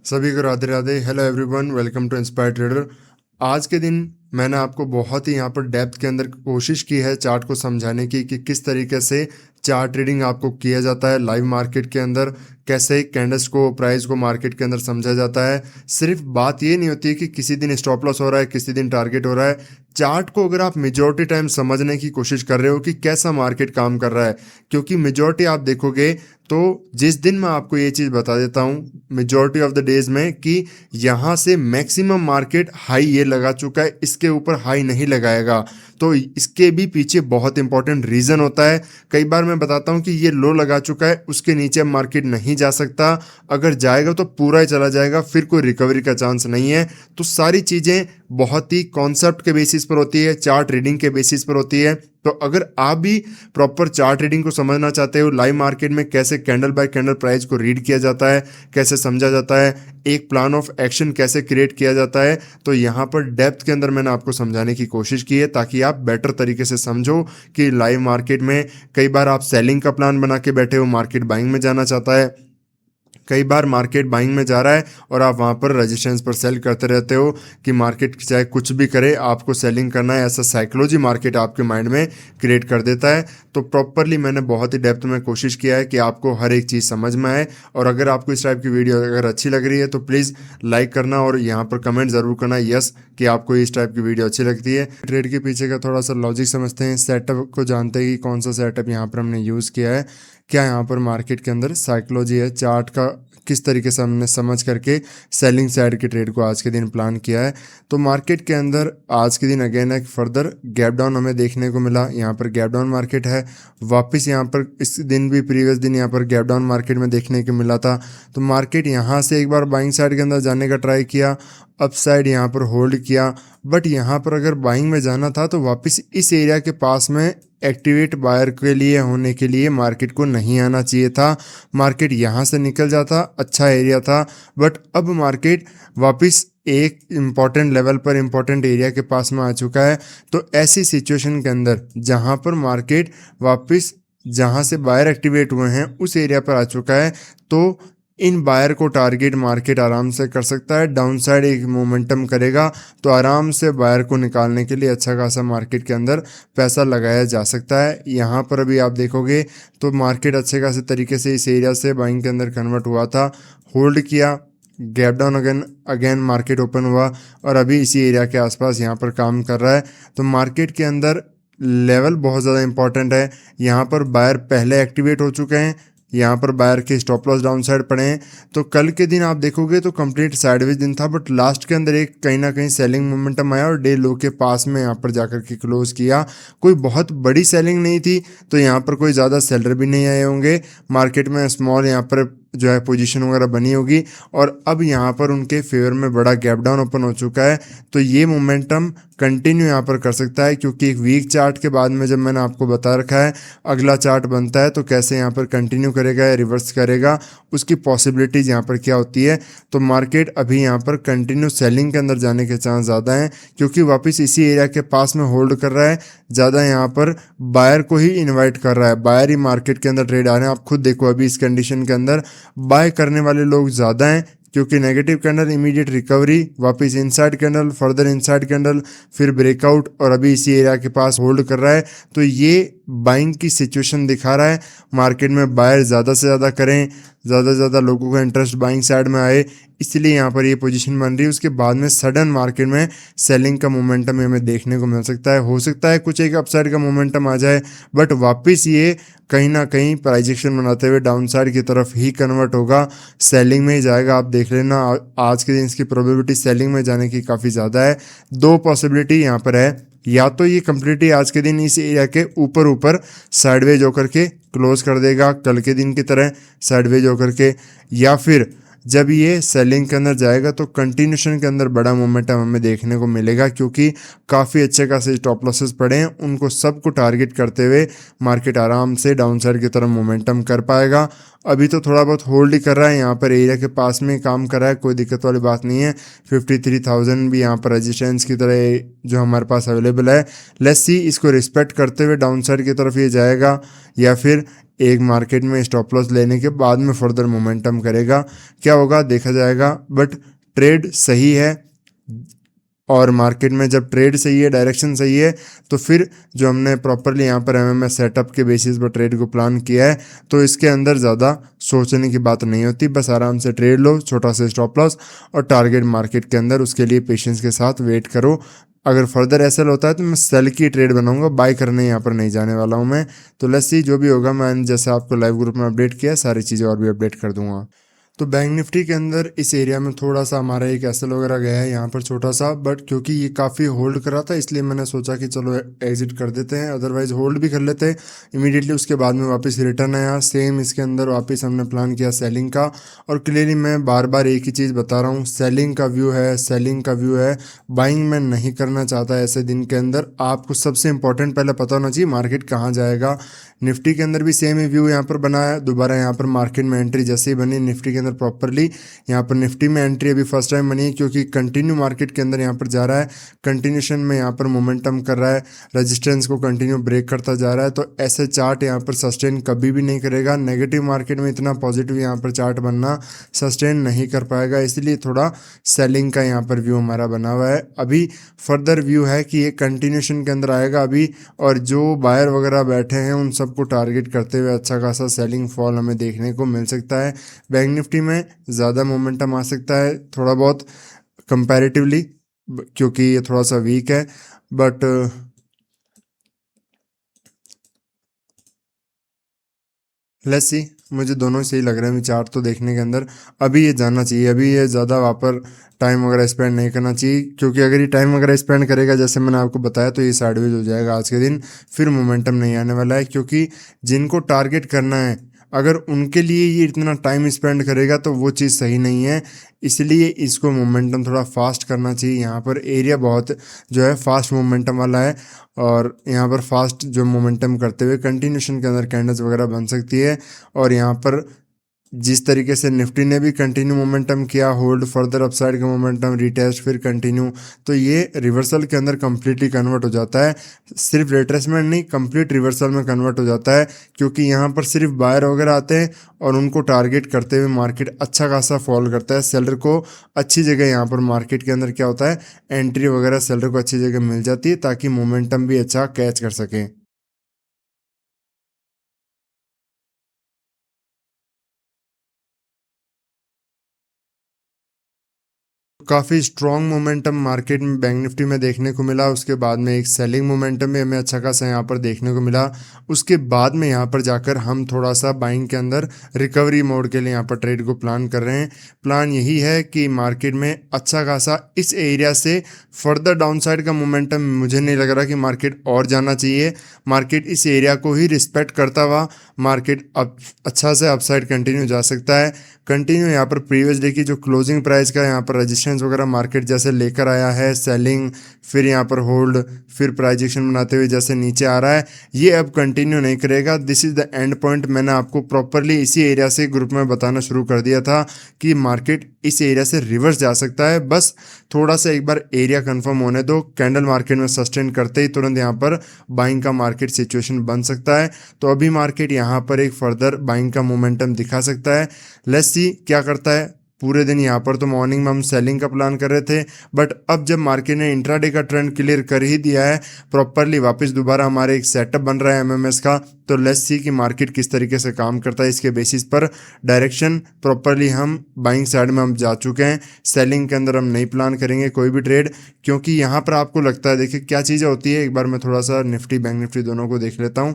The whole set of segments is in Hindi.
सभी को Radhe Radhe. Hello everyone, welcome to Inspire Trader. आज के दिन मैंने आपको बहुत ही यहाँ पर डेप्थ के अंदर कोशिश की है चार्ट को समझाने की कि किस तरीके से चार्ट ट्रेडिंग आपको किया जाता है लाइव मार्केट के अंदर, कैसे कैंडल्स को प्राइस को मार्केट के अंदर समझा जाता है। सिर्फ बात ये नहीं होती है कि किसी दिन स्टॉप लॉस हो रहा है, किसी दिन टारगेट हो रहा है। चार्ट को अगर आप मेजॉरिटी टाइम समझने की कोशिश कर रहे हो कि कैसा मार्केट काम कर रहा है, क्योंकि मेजॉरिटी आप देखोगे तो जिस दिन मैं आपको ये चीज़ बता देता हूँ मेजॉरिटी ऑफ द डेज में कि यहाँ से मैक्सिमम मार्केट हाई ये लगा चुका है, इसके ऊपर हाई नहीं लगाएगा, तो इसके भी पीछे बहुत इंपॉर्टेंट रीज़न होता है। कई बार मैं बताता हूँ कि ये लो लगा चुका है, उसके नीचे मार्केट नहीं जा सकता, अगर जाएगा तो पूरा ही चला जाएगा, फिर कोई रिकवरी का चांस नहीं है। तो सारी चीज़ें बहुत ही कॉन्सेप्ट के बेसिस पर होती है, चार्ट रीडिंग के बेसिस पर होती है। तो अगर आप भी प्रॉपर चार्ट रीडिंग को समझना चाहते हो, लाइव मार्केट में कैसे कैंडल बाय कैंडल प्राइस को रीड किया जाता है, कैसे समझा जाता है, एक प्लान ऑफ एक्शन कैसे क्रिएट किया जाता है, तो यहाँ पर डेप्थ के अंदर मैंने आपको समझाने की कोशिश की है ताकि आप बेटर तरीके से समझो कि लाइव मार्केट में कई बार आप सेलिंग का प्लान बना के बैठे हो, मार्केट बाइंग में जाना चाहता है, कई बार मार्केट बाइंग में जा रहा है और आप वहाँ पर रेजिस्टेंस पर सेल करते रहते हो कि मार्केट चाहे कुछ भी करे आपको सेलिंग करना है, ऐसा साइकोलॉजी मार्केट आपके माइंड में क्रिएट कर देता है। तो प्रॉपरली मैंने बहुत ही डेप्थ में कोशिश किया है कि आपको हर एक चीज़ समझ में आए। और अगर आपको इस टाइप की वीडियो अगर अच्छी लग रही है तो प्लीज़ लाइक करना और यहाँ पर कमेंट ज़रूर करना यस कि आपको इस टाइप की वीडियो अच्छी लगती है। ट्रेड के पीछे का थोड़ा सा लॉजिक समझते हैं, सेटअप को जानते हैं कि कौन सा सेटअप यहाँ पर हमने यूज़ किया है, क्या यहाँ पर मार्केट के अंदर साइकोलॉजी है, चार्ट का किस तरीके से हमने समझ करके सेलिंग साइड के ट्रेड को आज के दिन प्लान किया है। तो मार्केट के अंदर आज के दिन अगेन एक फर्दर गैप डाउन हमें देखने को मिला, यहाँ पर गैप डाउन मार्केट है, वापस यहाँ पर इस दिन भी प्रीवियस दिन यहाँ पर गैप डाउन मार्केट में देखने को मिला था। तो मार्केट यहाँ से एक बार बाइंग साइड के अंदर जाने का ट्राई किया, अप साइड यहाँ पर होल्ड किया, बट यहाँ पर अगर बाइंग में जाना था तो वापस इस एरिया के पास में एक्टिवेट बायर के लिए होने के लिए मार्केट को नहीं आना चाहिए था। मार्केट यहाँ से निकल जाता, अच्छा एरिया था, बट अब मार्केट वापस एक इम्पॉर्टेंट लेवल पर इम्पॉर्टेंट एरिया के पास में आ चुका है। तो ऐसी सिचुएशन के अंदर जहाँ पर मार्केट वापस जहाँ से बायर एक्टिवेट हुए हैं उस एरिया पर आ चुका है, तो इन बायर को टारगेट मार्केट आराम से कर सकता है। डाउन साइड एक मोमेंटम करेगा तो आराम से बायर को निकालने के लिए अच्छा खासा मार्केट के अंदर पैसा लगाया जा सकता है। यहाँ पर अभी आप देखोगे तो मार्केट अच्छे खासे तरीके से इस एरिया से बाइंग के अंदर कन्वर्ट हुआ था, होल्ड किया, gap down again market open हुआ और अभी इसी एरिया के आसपास यहाँ पर काम कर रहा है। तो मार्केट के अंदर लेवल बहुत ज़्यादा इंपॉर्टेंट है। यहाँ पर बायर पहले एक्टिवेट हो चुके हैं, यहाँ पर बायर के स्टॉप लॉस डाउन साइड पड़े हैं। तो कल के दिन आप देखोगे तो कंप्लीट साइडवेज दिन था, बट लास्ट के अंदर एक कहीं ना कहीं सेलिंग मोमेंटम आया और डे लो के पास में यहाँ पर जाकर के क्लोज किया। कोई बहुत बड़ी सेलिंग नहीं थी, तो यहाँ पर कोई ज़्यादा सेलर भी नहीं आए होंगे, मार्केट में स्मॉल यहाँ पर जो है पोजीशन वगैरह बनी होगी और अब यहाँ पर उनके फेवर में बड़ा गैप डाउन ओपन हो चुका है। तो ये मोमेंटम कंटिन्यू यहाँ पर कर सकता है, क्योंकि एक वीक चार्ट के बाद में जब मैंने आपको बता रखा है अगला चार्ट बनता है तो कैसे यहाँ पर कंटिन्यू करेगा या रिवर्स करेगा, उसकी पॉसिबिलिटीज़ यहाँ पर क्या होती है। तो मार्केट अभी यहाँ पर कंटिन्यू सेलिंग के अंदर जाने के चांस ज़्यादा हैं, क्योंकि वापस इसी एरिया के पास में होल्ड कर रहा है, ज़्यादा यहाँ पर बायर को ही इन्वाइट कर रहा है, बायर ही मार्केट के अंदर ट्रेड आ रहे हैं। आप खुद देखो अभी इस कंडीशन के अंदर बाय करने वाले लोग ज़्यादा हैं, क्योंकि नेगेटिव कैंडल इमीडिएट रिकवरी, वापस inside candle, further inside candle, फिर ब्रेकआउट और अभी इसी एरिया के पास होल्ड कर रहा है। तो ये बाइंग की सिचुएशन दिखा रहा है, मार्केट में बायर ज़्यादा से ज़्यादा करें, ज़्यादा से ज़्यादा लोगों का इंटरेस्ट बाइंग साइड में आए, इसलिए यहाँ पर ये पोजीशन बन रही है। उसके बाद में सडन मार्केट में सेलिंग का मोमेंटम हमें देखने को मिल सकता है। हो सकता है कुछ एक अपसाइड का मोमेंटम आ जाए, बट वापस ये कहीं ना कहीं प्राइस एक्शन बनाते हुए डाउन साइड की तरफ ही कन्वर्ट होगा, सेलिंग में ही जाएगा। आप देख लेना आज के दिन इसकी प्रोबेबिलिटी सेलिंग में जाने की काफ़ी ज़्यादा है। दो पॉसिबिलिटी यहाँ पर है, या तो ये कंप्लीटली आज के दिन इस एरिया के ऊपर साइडवेज होकर के क्लोज कर देगा कल के दिन की तरह साइडवेज होकर के, या फिर जब ये सेलिंग के अंदर जाएगा तो कंटिन्यूशन के अंदर बड़ा मोमेंटम हमें देखने को मिलेगा, क्योंकि काफ़ी अच्छे खासे स्टॉप लॉसेस पड़े हैं, उनको सबको टारगेट करते हुए मार्केट आराम से डाउन साइड की तरफ मोमेंटम कर पाएगा। अभी तो थोड़ा बहुत होल्ड ही कर रहा है, यहाँ पर एरिया के पास में काम कर रहा है, कोई दिक्कत वाली बात नहीं है। 53,000 भी यहाँ पर रेजिस्टेंस की तरह जो हमारे पास अवेलेबल है। लेट्स सी इसको रिस्पेक्ट करते हुए डाउन साइड की तरफ ये जाएगा या फिर एक मार्केट में स्टॉप लॉस लेने के बाद में फर्दर मोमेंटम करेगा, क्या होगा देखा जाएगा। बट ट्रेड सही है और मार्केट में जब ट्रेड सही है, डायरेक्शन सही है, तो फिर जो हमने प्रॉपरली यहाँ पर एमएमएस सेटअप के बेसिस पर ट्रेड को प्लान किया है, तो इसके अंदर ज़्यादा सोचने की बात नहीं होती। बस आराम से ट्रेड लो, छोटा सा स्टॉप लॉस और टारगेट मार्केट के अंदर, उसके लिए पेशेंस के साथ वेट करो। अगर फर्दर ऐसा होता है तो मैं सेल की ट्रेड बनाऊंगा, बाय करने यहाँ पर नहीं जाने वाला हूँ मैं। तो लेट्स सी, जो भी होगा मैं जैसे आपको लाइव ग्रुप में अपडेट किया सारी चीज़ें और भी अपडेट कर दूंगा। तो बैंक निफ्टी के अंदर इस एरिया में थोड़ा सा हमारा एक एसएल वगैरह गया है यहाँ पर छोटा सा, बट क्योंकि ये काफ़ी होल्ड कर रहा था इसलिए मैंने सोचा कि चलो एग्जिट कर देते हैं, अदरवाइज होल्ड भी कर लेते हैं इमीडिएटली। उसके बाद में वापस रिटर्न आया, सेम इसके अंदर वापस हमने प्लान किया सेलिंग का। और क्लियरली मैं बार बार एक ही चीज़ बता रहा हूँ, सेलिंग का व्यू है, सेलिंग का व्यू है। बाइंग मैं नहीं करना चाहता ऐसे दिन के अंदर। आपको सबसे इंपॉर्टेंट पहले पता होना चाहिए मार्केट कहाँ जाएगा। निफ्टी के अंदर भी सेम ही व्यू यहाँ पर बना है, दोबारा यहाँ पर मार्केट में एंट्री जैसे ही बनी निफ्टी के अंदर प्रॉपरली, यहाँ पर निफ्टी में एंट्री अभी फर्स्ट टाइम बनी है क्योंकि कंटिन्यू मार्केट के अंदर यहाँ पर जा रहा है, कंटिन्यूशन में यहाँ पर मोमेंटम कर रहा है, रेजिस्टेंस को कंटिन्यू ब्रेक करता जा रहा है। तो ऐसे चार्ट यहाँ पर सस्टेन कभी भी नहीं करेगा। नेगेटिव मार्केट में इतना पॉजिटिव यहाँ पर चार्ट बनना सस्टेन नहीं कर पाएगा, इसलिए थोड़ा सेलिंग का यहाँ पर व्यू हमारा बना हुआ है। अभी फर्दर व्यू है कि ये कंटिन्यूशन के अंदर आएगा अभी, और जो बायर वगैरह बैठे हैं उन सबको टारगेट करते हुए अच्छा खासा सेलिंग फॉल हमें देखने को मिल सकता है। बैंक निफ्टी में ज़्यादा मोमेंटम आ सकता है थोड़ा बहुत कंपैरेटिवली, क्योंकि ये थोड़ा सा वीक है। बट लेट्स सी, मुझे दोनों सही लग रहे हैं विचार तो देखने के अंदर। अभी ये जानना चाहिए, अभी ये ज़्यादा वहाँ पर टाइम वगैरह स्पेंड नहीं करना चाहिए, क्योंकि अगर ये टाइम वगैरह स्पेंड करेगा जैसे मैंने आपको बताया तो ये साइडवेज हो जाएगा आज के दिन, फिर मोमेंटम नहीं आने वाला है। क्योंकि जिनको टारगेट करना है अगर उनके लिए ये इतना टाइम स्पेंड करेगा तो वो चीज़ सही नहीं है, इसलिए इसको मोमेंटम थोड़ा फास्ट करना चाहिए। यहाँ पर एरिया बहुत जो है फास्ट मोमेंटम वाला है, और यहाँ पर फास्ट जो मोमेंटम करते हुए कंटिन्यूशन के अंदर कैंडल्स वगैरह बन सकती है। और यहाँ पर जिस तरीके से निफ्टी ने भी कंटिन्यू मोमेंटम किया, होल्ड फर्दर अपसाइड का मोमेंटम, रिटेस्ट फिर कंटिन्यू, तो ये रिवर्सल के अंदर कंप्लीटली कन्वर्ट हो जाता है। सिर्फ रिट्रेसमेंट नहीं, कंप्लीट रिवर्सल में कन्वर्ट हो जाता है, क्योंकि यहाँ पर सिर्फ बायर वगैरह आते हैं और उनको टारगेट करते हुए मार्केट अच्छा खासा फॉल करता है। सेलर को अच्छी जगह यहाँ पर मार्केट के अंदर क्या होता है, एंट्री वगैरह सेलर को अच्छी जगह मिल जाती है ताकि मोमेंटम भी अच्छा कैच कर सकें। काफ़ी स्ट्रॉन्ग मोमेंटम मार्केट में बैंक निफ्टी में देखने को मिला, उसके बाद में एक सेलिंग मोमेंटम भी हमें अच्छा खासा यहाँ पर देखने को मिला। उसके बाद में यहाँ पर जाकर हम थोड़ा सा बाइंग के अंदर रिकवरी मोड के लिए यहाँ पर ट्रेड को प्लान कर रहे हैं। प्लान यही है कि मार्केट में अच्छा खासा इस एरिया से फर्दर डाउनसाइड का मोमेंटम मुझे नहीं लग रहा कि मार्केट और जाना चाहिए। मार्केट इस एरिया को ही रिस्पेक्ट करता हुआ मार्केट अब अच्छा से अपसाइड कंटिन्यू जा सकता है। कंटिन्यू यहाँ पर प्रीवियस डे की जो क्लोजिंग प्राइस का यहाँ पर रेजिस्टेंस वगैरह मार्केट जैसे लेकर आया है, सेलिंग फिर यहाँ पर होल्ड फिर प्राइस एक्शन बनाते हुए जैसे नीचे आ रहा है, ये अब कंटिन्यू नहीं करेगा। This is the end point. मैंने आपको प्रॉपरली इसी एरिया से ग्रुप में बताना शुरू कर दिया था कि मार्केट इस एरिया से रिवर्स जा सकता है। बस थोड़ा सा एक बार एरिया कंफर्म होने दो, कैंडल मार्केट में सस्टेन करते ही तुरंत यहाँ पर बाइंग का मार्केट सिचुएशन बन सकता है। तो अभी मार्केट यहाँ पर एक फर्दर बाइंग का मोमेंटम दिखा सकता है। लेट्स सी क्या करता है। पूरे दिन यहाँ पर तो मॉर्निंग में हम सेलिंग का प्लान कर रहे थे, बट अब जब मार्केट ने इंट्राडे का ट्रेंड क्लियर कर ही दिया है प्रॉपरली, वापस दोबारा हमारे एक सेटअप बन रहा है एमएमएस का, तो लेट्स सी कि मार्केट किस तरीके से काम करता है। इसके बेसिस पर डायरेक्शन प्रॉपरली हम बाइंग साइड में हम जा चुके हैं। सेलिंग के अंदर हम नहीं प्लान करेंगे कोई भी ट्रेड, क्योंकि यहाँ पर आपको लगता है, देखिए क्या चीज़ें होती है। एक बार मैं थोड़ा सा निफ्टी बैंक निफ्टी दोनों को देख लेता हूँ,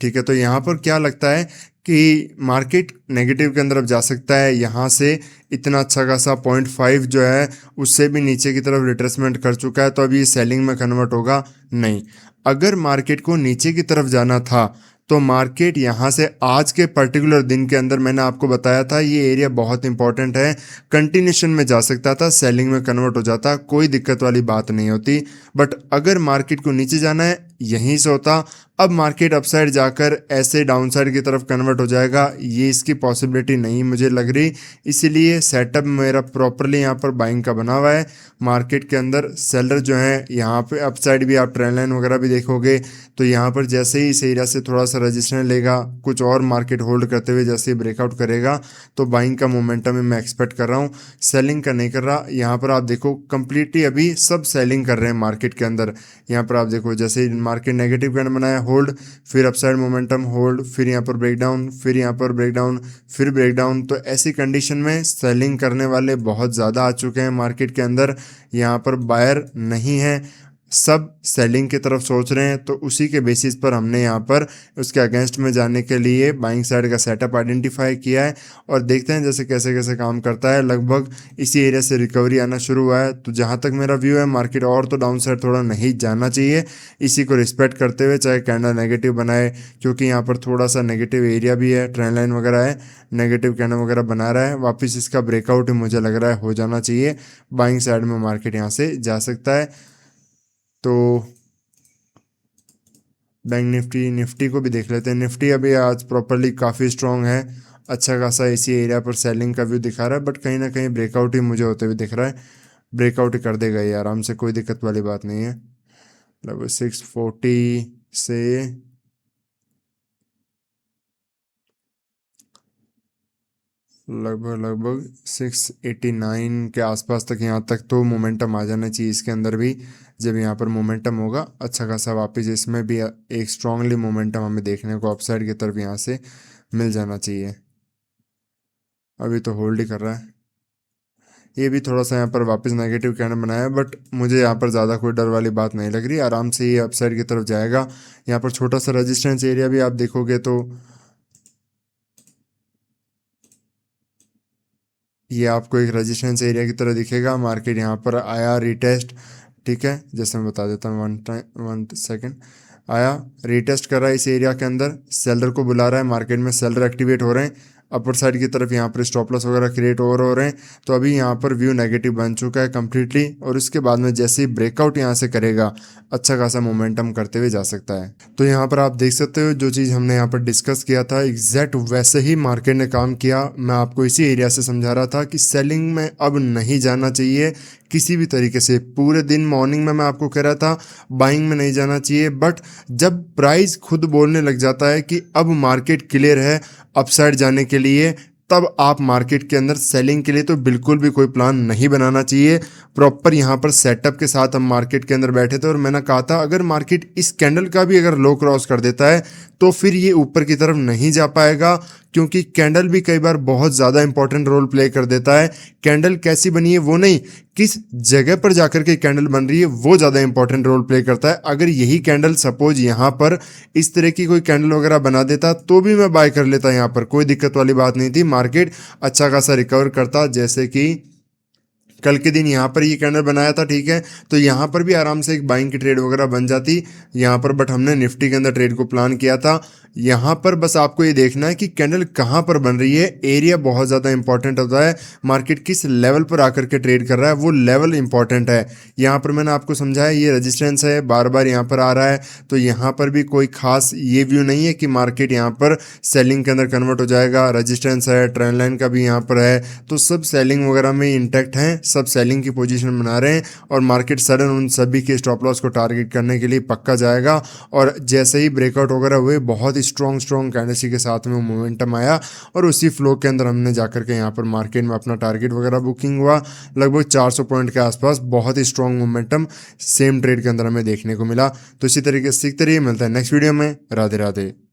ठीक है। तो यहाँ पर क्या लगता है कि मार्केट नेगेटिव के अंदर अब जा सकता है। यहाँ से इतना अच्छा खासा 0.5 जो है उससे भी नीचे की तरफ रिट्रेसमेंट कर चुका है, तो अभी ये सेलिंग में कन्वर्ट होगा नहीं। अगर मार्केट को नीचे की तरफ जाना था तो मार्केट यहाँ से आज के पर्टिकुलर दिन के अंदर, मैंने आपको बताया था ये एरिया बहुत इंपॉर्टेंट है, कंटिन्यूशन में जा सकता था, सेलिंग में कन्वर्ट हो जाता, कोई दिक्कत वाली बात नहीं होती। बट अगर मार्केट को नीचे जाना है यहीं से होता। अब मार्केट अपसाइड जाकर ऐसे डाउनसाइड की तरफ कन्वर्ट हो जाएगा, ये इसकी पॉसिबिलिटी नहीं मुझे लग रही। इसीलिए सेटअप मेरा प्रॉपरली यहाँ पर बाइंग का बना हुआ है। मार्केट के अंदर सेलर जो है यहाँ पे अपसाइड भी आप ट्रेंड लाइन वगैरह भी देखोगे तो यहाँ पर जैसे ही इस एरिया से थोड़ा सा रजिस्टेंस लेगा, कुछ और मार्केट होल्ड करते हुए जैसे ही ब्रेकआउट करेगा तो बाइंग का मोमेंटम मैं एक्सपेक्ट कर रहा हूँ, सेलिंग का नहीं कर रहा। यहाँ पर आप देखो कंप्लीटली अभी सब सेलिंग कर रहे हैं मार्केट के अंदर। यहाँ पर आप देखो जैसे मार्केट नेगेटिव कैंडल बनाया, होल्ड, फिर अपसाइड मोमेंटम, होल्ड, फिर यहाँ पर ब्रेकडाउन, फिर यहाँ पर ब्रेकडाउन, फिर ब्रेकडाउन। तो ऐसी कंडीशन में सेलिंग करने वाले बहुत ज़्यादा आ चुके हैं मार्केट के अंदर। यहाँ पर बायर नहीं है, सब सेलिंग की तरफ सोच रहे हैं। तो उसी के बेसिस पर हमने यहाँ पर उसके अगेंस्ट में जाने के लिए बाइंग साइड का सेटअप आइडेंटिफाई किया है और देखते हैं जैसे कैसे कैसे काम करता है। लगभग इसी एरिया से रिकवरी आना शुरू हुआ है। तो जहाँ तक मेरा व्यू है मार्केट और तो डाउन साइड थोड़ा नहीं जाना चाहिए, इसी को रिस्पेक्ट करते हुए चाहे कैंडल नेगेटिव बनाए, क्योंकि यहाँ पर थोड़ा सा नेगेटिव एरिया भी है, ट्रेंड लाइन वगैरह है, नेगेटिव कैंडल वगैरह बना रहा है। वापस इसका ब्रेकआउट मुझे लग रहा है हो जाना चाहिए, बाइंग साइड में मार्केट यहाँ से जा सकता है। तो बैंक निफ्टी को भी देख लेते हैं। निफ्टी अभी आज प्रॉपरली काफ़ी स्ट्रांग है, अच्छा खासा इसी एरिया पर सेलिंग का व्यू दिखा रहा है, बट कहीं ना कहीं ब्रेकआउट ही मुझे होते हुए दिख रहा है। ब्रेकआउट ही कर देगा ये आराम से, कोई दिक्कत वाली बात नहीं है। लगभग 640 से लगभग 689 के आसपास तक, यहाँ तक तो मोमेंटम आ जाना चाहिए इसके अंदर भी। जब यहाँ पर मोमेंटम होगा अच्छा खासा वापस इसमें भी एक स्ट्रांगली मोमेंटम हमें देखने को अपसाइड की तरफ यहाँ से मिल जाना चाहिए। अभी तो होल्ड ही कर रहा है, ये भी थोड़ा सा यहाँ पर वापस नेगेटिव कैंडल बनाया है, बट मुझे यहाँ पर ज़्यादा कोई डर वाली बात नहीं लग रही, आराम से ये अपसाइड की तरफ जाएगा। यहाँ पर छोटा सा रेजिस्टेंस एरिया भी आप देखोगे तो ये आपको एक रेजिस्टेंस एरिया की तरह दिखेगा। मार्केट यहाँ पर आया रीटेस्ट, ठीक है, जैसे मैं बता देता हूँ, 1 सेकेंड, आया रीटेस्ट कर रहा है इस एरिया के अंदर, सेलर को बुला रहा है, मार्केट में सेलर एक्टिवेट हो रहे हैं, अपर साइड की तरफ यहाँ पर स्टॉप लॉस वगैरह क्रिएट हो रहे हैं। तो अभी यहाँ पर व्यू नेगेटिव बन चुका है कम्प्लीटली, और उसके बाद में जैसे ही ब्रेकआउट यहाँ से करेगा अच्छा खासा मोमेंटम करते हुए जा सकता है। तो यहाँ पर आप देख सकते हो जो चीज़ हमने यहाँ पर डिस्कस किया था एग्जैक्ट वैसे ही मार्केट ने काम किया। मैं आपको इसी एरिया से समझा रहा था कि सेलिंग में अब नहीं जाना चाहिए किसी भी तरीके से। पूरे दिन मॉर्निंग में मैं आपको कह रहा था बाइंग में नहीं जाना चाहिए, बट जब प्राइस खुद बोलने लग जाता है कि अब मार्केट क्लियर है अपसाइड जाने के लिए, तब आप मार्केट के अंदर सेलिंग के लिए तो बिल्कुल भी कोई प्लान नहीं बनाना चाहिए। प्रॉपर यहाँ पर सेटअप के साथ हम मार्केट के अंदर बैठे थे और मैंने कहा था अगर मार्केट इस कैंडल का भी अगर लो क्रॉस कर देता है तो फिर ये ऊपर की तरफ नहीं जा पाएगा, क्योंकि कैंडल भी कई बार बहुत ज़्यादा इंपॉर्टेंट रोल प्ले कर देता है। कैंडल कैसी बनी है वो नहीं, किस जगह पर जाकर के कैंडल बन रही है वो ज़्यादा इंपॉर्टेंट रोल प्ले करता है। अगर यही कैंडल सपोज यहाँ पर इस तरह की कोई कैंडल वगैरह बना देता तो भी मैं बाय कर लेता, यहाँ पर कोई दिक्कत वाली बात नहीं थी, मार्केट अच्छा खासा रिकवर करता। जैसे कि कल के दिन यहाँ पर ये कैंडल बनाया था, ठीक है, तो यहाँ पर भी आराम से एक बाइंग की ट्रेड वगैरह बन जाती यहाँ पर, बट हमने निफ्टी के अंदर ट्रेड को प्लान किया था। यहाँ पर बस आपको ये देखना है कि कैंडल कहाँ पर बन रही है, एरिया बहुत ज़्यादा इंपॉर्टेंट होता है, मार्केट किस लेवल पर आकर के ट्रेड कर रहा है वो लेवल इंपॉर्टेंट है। यहाँ पर मैंने आपको समझाया ये रेजिस्टेंस है, बार बार यहाँ पर आ रहा है, तो यहाँ पर भी कोई खास ये व्यू नहीं है कि मार्केट यहाँ पर सेलिंग के अंदर कन्वर्ट हो जाएगा। रेजिस्टेंस है, ट्रेंड लाइन का भी यहाँ पर है, तो सब सेलिंग वगैरह में इंटैक्ट हैं, सब सेलिंग की पोजीशन बना रहे हैं और मार्केट सडन उन सभी के स्टॉप लॉस को टारगेट करने के लिए पक्का जाएगा। और जैसे ही ब्रेकआउट वगैरह हुए बहुत ही स्ट्रॉन्ग कैंडलस्टिक के साथ में मोमेंटम आया और उसी फ्लो के अंदर हमने जाकर के यहाँ पर मार्केट में अपना टारगेट वगैरह बुकिंग हुआ। लगभग 400 पॉइंट के आसपास बहुत ही स्ट्रॉन्ग मोमेंटम सेम ट्रेड के अंदर हमें देखने को मिला। तो इसी तरीके से सीखते रहिए, मिलता है नेक्स्ट वीडियो में। राधे राधे।